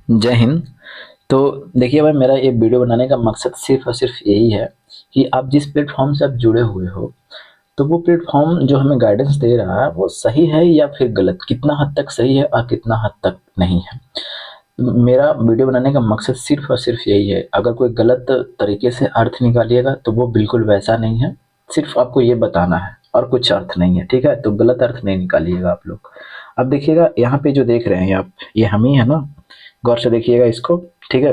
जय हिंद। तो देखिए भाई, मेरा ये वीडियो बनाने का मकसद सिर्फ़ और सिर्फ़ यही है कि आप जिस प्लेटफ़ॉर्म से आप जुड़े हुए हो, तो वो प्लेटफ़ॉर्म जो हमें गाइडेंस दे रहा है, वो सही है या फिर गलत? कितना हद तक सही है और कितना हद तक नहीं है? मेरा वीडियो बनाने का मकसद सिर्फ़ और सिर्फ़ यही है। अगर कोई गलत तरीके से अर्थ निकालिएगा, तो वो बिल्कुल वैसा नहीं है। सिर्फ़ आपको ये बताना है और कुछ अर्थ नहीं है, ठीक है? तो गलत अर्थ नहीं निकालिएगा आप लोग। अब देखिएगा, यहाँ पे जो देख रहे हैं आप, ये हम ही है ना? गौर से देखिएगा इसको, ठीक है?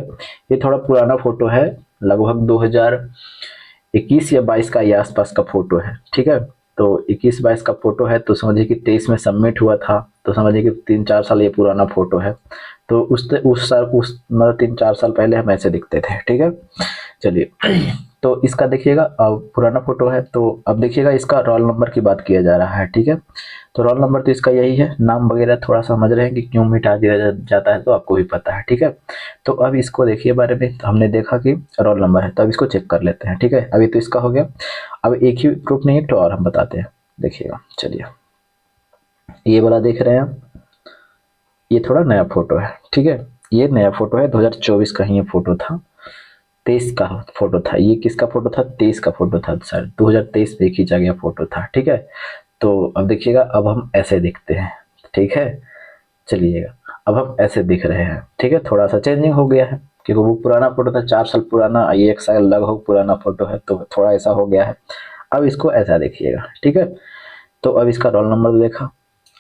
ये थोड़ा पुराना फ़ोटो है, लगभग 2021 या 22 का ये आस-पास का फ़ोटो है, ठीक है? तो 21-22 का फ़ोटो है, तो समझिए कि 23 में सबमिट हुआ था, तो समझिए कि 3-4 साल ये पुराना फ़ोटो है। तो उस साल उस मतलब 3-4 साल पहले हम ऐसे दिखते थे, ठीक है? चलिए, तो इसका देखिएगा, पुराना फ़ोटो है, तो अब देखिएगा इसका रोल नंबर की बात किया जा रहा है, ठीक है? तो रोल नंबर तो इसका यही है, नाम वगैरह थोड़ा समझ रहे हैं कि क्यों मिटा दिया जाता है, तो आपको भी पता है, ठीक है? तो अब इसको देखिए बारे में, तो हमने देखा कि रोल नंबर है, तो अब इसको चेक कर लेते हैं, ठीक है? अभी तो इसका हो गया। अब एक ही प्रूफ नहीं, एक तो और हम बताते हैं, देखिएगा, चलिए। ये वाला देख रहे हैं आप, ये थोड़ा नया फोटो है, ठीक है? ये नया फोटो है, 2024 का ही ये फोटो था। 23 का फोटो था, ये किसका फोटो था? 23 का फोटो था सर, 2023 में खींचा गया फोटो था, ठीक है? तो अब देखिएगा, अब हम ऐसे दिखते हैं, ठीक है? चलिएगा, अब हम ऐसे दिख रहे हैं, ठीक है? थोड़ा सा चेंजिंग हो गया है, क्योंकि वो पुराना फोटो था, 4 साल पुराना, ये 1 साल लगभग पुराना फोटो है, तो थोड़ा ऐसा हो गया है। अब इसको ऐसा देखिएगा, ठीक है? तो अब इसका रोल नंबर देखा,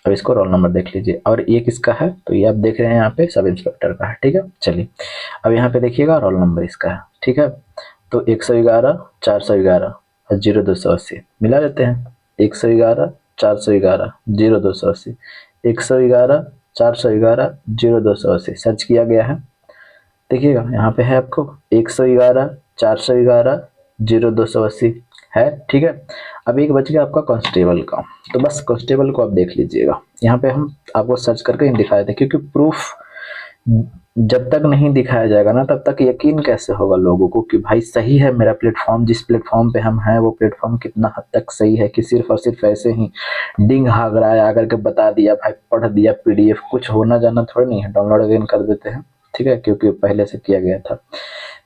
अब इसको रोल नंबर देख लीजिए, और ये किसका है? तो ये आप देख रहे हैं यहाँ पे सब इंस्पेक्टर का है, ठीक है? चलिए, अब यहाँ पे देखिएगा, रोल नंबर इसका है, ठीक है? तो 111 411 और 0280 मिला लेते हैं। 111 411 0280, 111 411 0280 सर्च किया गया है। देखिएगा, यहाँ पे है आपको 111 411 0280 है, ठीक है? अब एक बच गया आपका कांस्टेबल का, तो बस कांस्टेबल को आप देख लीजिएगा। यहाँ पे हम आपको सर्च करके ही दिखाए थे, क्योंकि प्रूफ जब तक नहीं दिखाया जाएगा ना, तब तक यकीन कैसे होगा लोगों को कि भाई सही है मेरा प्लेटफॉर्म, जिस प्लेटफॉर्म पे हम हैं वो प्लेटफॉर्म कितना हद तक सही है, कि सिर्फ और सिर्फ ऐसे ही डिंग हागराए आकर के बता दिया भाई, पढ़ दिया पीडीएफ, कुछ होना जाना थोड़ा नहीं है, डाउनलोड अगेन कर देते हैं, ठीक है? क्योंकि पहले से किया गया था।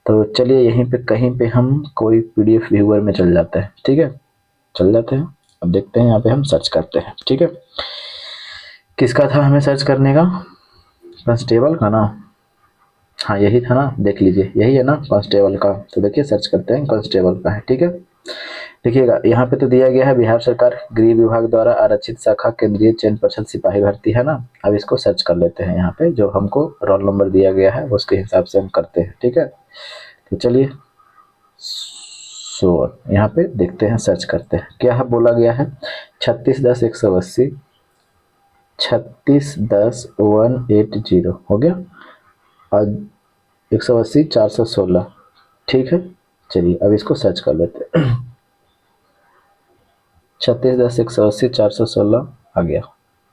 तो चलिए, यहीं पे कहीं पे हम कोई पीडीएफ व्यूअर में चल जाते हैं, ठीक है? चल जाते हैं। अब देखते हैं, यहाँ पे हम सर्च करते हैं, ठीक है? किसका था हमें सर्च करने का? कांस्टेबल का ना? हाँ, यही था ना, देख लीजिए, यही है ना कांस्टेबल का। तो देखिए, सर्च करते हैं, कांस्टेबल का है, ठीक है? देखिएगा, यहाँ पे तो दिया गया है बिहार सरकार गृह विभाग द्वारा आरक्षित शाखा केंद्रीय चयन पर्षद सिपाही भर्ती, है ना? अब इसको सर्च कर लेते हैं, यहाँ पे जो हमको रोल नंबर दिया गया है उसके हिसाब से हम करते हैं, ठीक है? तो चलिए, सो यहाँ पे देखते हैं, सर्च करते हैं, क्या है बोला गया है? 3610 180, 3610 180 हो गया, और 180 416, ठीक है? चलिए, अब इसको सर्च कर लेते हैं। 3610 180 416 आ गया,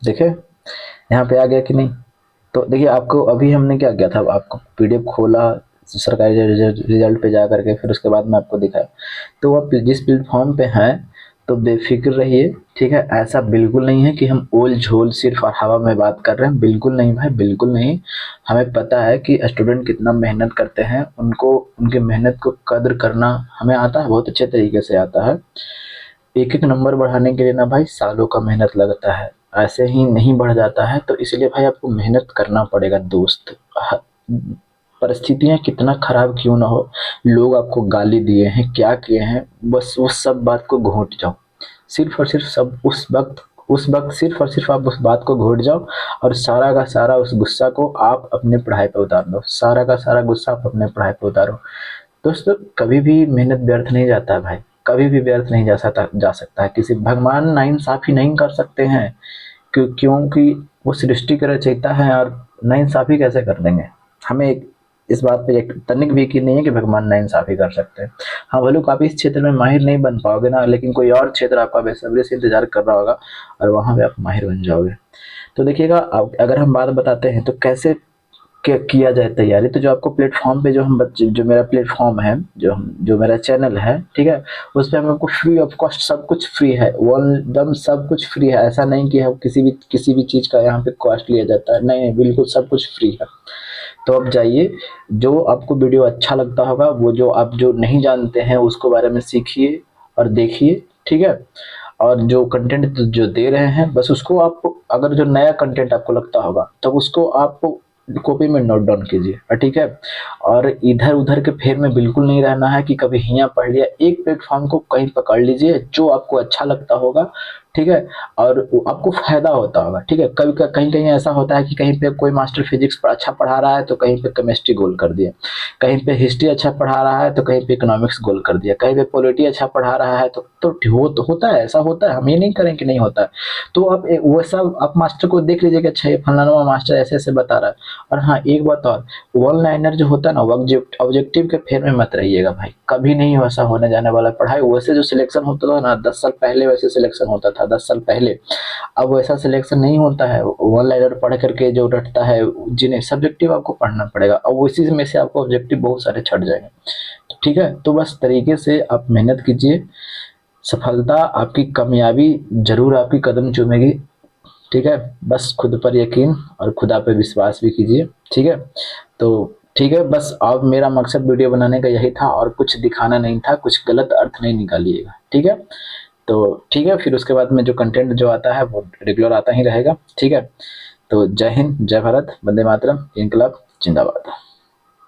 देखे? यहाँ पे आ गया कि नहीं? तो देखिए, आपको अभी हमने क्या किया था, आपको पीडीएफ खोला, सरकारी रिजल्ट पे जा करके, फिर उसके बाद में आपको दिखाया। तो आप जिस प्लेटफॉर्म पे हैं, तो बेफिक्र रहिए, ठीक है? ऐसा बिल्कुल नहीं है कि हम ओल झोल सिर्फ हवा में बात कर रहे हैं, बिल्कुल नहीं भाई, बिल्कुल नहीं। हमें पता है कि स्टूडेंट कितना मेहनत करते हैं, उनको उनके मेहनत को कद्र करना हमें आता है, बहुत अच्छे तरीके से आता है। एक एक नंबर बढ़ाने के लिए ना भाई सालों का मेहनत लगता है, ऐसे ही नहीं बढ़ जाता है, तो इसलिए भाई आपको मेहनत करना पड़ेगा दोस्त। परिस्थितियां कितना खराब क्यों ना हो, लोग आपको गाली दिए हैं, क्या किए हैं, बस उस सब बात को घोट जाओ। सिर्फ और सिर्फ सब उस वक्त सिर्फ और सिर्फ आप उस बात को घोट जाओ, और सारा का सारा उस गुस्सा को आप अपने पढ़ाई पे उतार दो, सारा का सारा गुस्सा आप अपने पढ़ाई पे उतारो। दोस्तों, कभी भी मेहनत व्यर्थ नहीं जाता है भाई, कभी भी व्यर्थ नहीं जा सकता है। किसी भगवान नाइंसाफ़ी नहीं कर सकते हैं, क्योंकि वो सृष्टि के रचयिता हैं, और नाइंसाफ़ी कैसे कर देंगे? हमें इस बात पे एक तनिक भी यकीन नहीं है कि भगवान नाइंसाफ़ी कर सकते हैं। हाँ, भले आप इस क्षेत्र में माहिर नहीं बन पाओगे ना, लेकिन कोई और क्षेत्र आपका बेसब्री से इंतजार कर रहा होगा, और वहाँ पे आप माहिर बन जाओगे। तो देखिएगा, अब अगर हम बात बताते हैं तो कैसे किया जाए तैयारी, तो जो आपको प्लेटफॉर्म पे, जो हम बच्चे, जो मेरा प्लेटफॉर्म है, जो मेरा चैनल है, ठीक है? उस पर हम आपको फ्री ऑफ कॉस्ट सब कुछ फ्री है, वन एकदम सब कुछ फ्री है। ऐसा नहीं कि हम किसी भी चीज़ का यहाँ पे कॉस्ट लिया जाता है, नहीं नहीं, बिल्कुल सब कुछ फ्री है। तो आप जाइए, जो आपको वीडियो अच्छा लगता होगा, वो जो आप जो नहीं जानते हैं उसको बारे में सीखिए और देखिए, ठीक है। और जो कंटेंट जो दे रहे हैं बस उसको आप, अगर जो नया कंटेंट आपको लगता होगा तो उसको आप कॉपी में नोट डाउन कीजिए, ठीक है। और इधर उधर के फेर में बिल्कुल नहीं रहना है कि कभी हियाँ पढ़ लिया। एक प्लेटफॉर्म को कहीं पकड़ लीजिए जो आपको अच्छा लगता होगा, ठीक है। और आपको फायदा होता होगा, ठीक है। कभी कहीं कहीं ऐसा होता है कि कहीं पे कोई मास्टर फिजिक्स अच्छा पढ़ा रहा है तो कहीं पे केमिस्ट्री गोल कर दिया, कहीं पे हिस्ट्री अच्छा पढ़ा रहा है तो कहीं पे इकोनॉमिक्स गोल कर दिया, कहीं पे पॉलिटी अच्छा पढ़ा रहा है तो होता है, ऐसा होता है, हम ये नहीं करें कि नहीं होता है। तो आप वैसा आप मास्टर को देख लीजिए कि अच्छा ये फलाना मास्टर ऐसे ऐसे बता रहा है। और हाँ, एक बात और, वन लाइनर जो होता है ना, वो ऑब्जेक्टिव के फेर में मत रहिएगा भाई, कभी नहीं वैसा होने जाने वाला। पढ़ाई वैसे जो सिलेक्शन होता था ना 10 साल पहले, वैसे सिलेक्शन होता था 10 साल पहले, अब वैसा सिलेक्शन नहीं होता है। वन लाइनर पढ़ करके जो रटता है, जिन्हें सब्जेक्टिव आपको पढ़ना पड़ेगा, और उसी में से आपको ऑब्जेक्टिव बहुत सारे छट जाएंगे। तो ठीक है, तो बस तरीके से आप मेहनत कीजिए, सफलता आपकी, कामयाबी जरूर आपकी कदम चूमेगी, ठीक है। बस खुद पर यकीन और खुदा पे विश्वास भी कीजिए, ठीक है। तो ठीक है, बस अब मेरा मकसद वीडियो बनाने का यही था, और कुछ दिखाना नहीं था, कुछ गलत अर्थ नहीं निकालिएगा, ठीक है। तो ठीक है, फिर उसके बाद में जो कंटेंट जो आता है वो रेगुलर आता ही रहेगा, ठीक है। तो जय हिंद, जय भारत, वंदे मातरम, इनकलाब जिंदाबाद।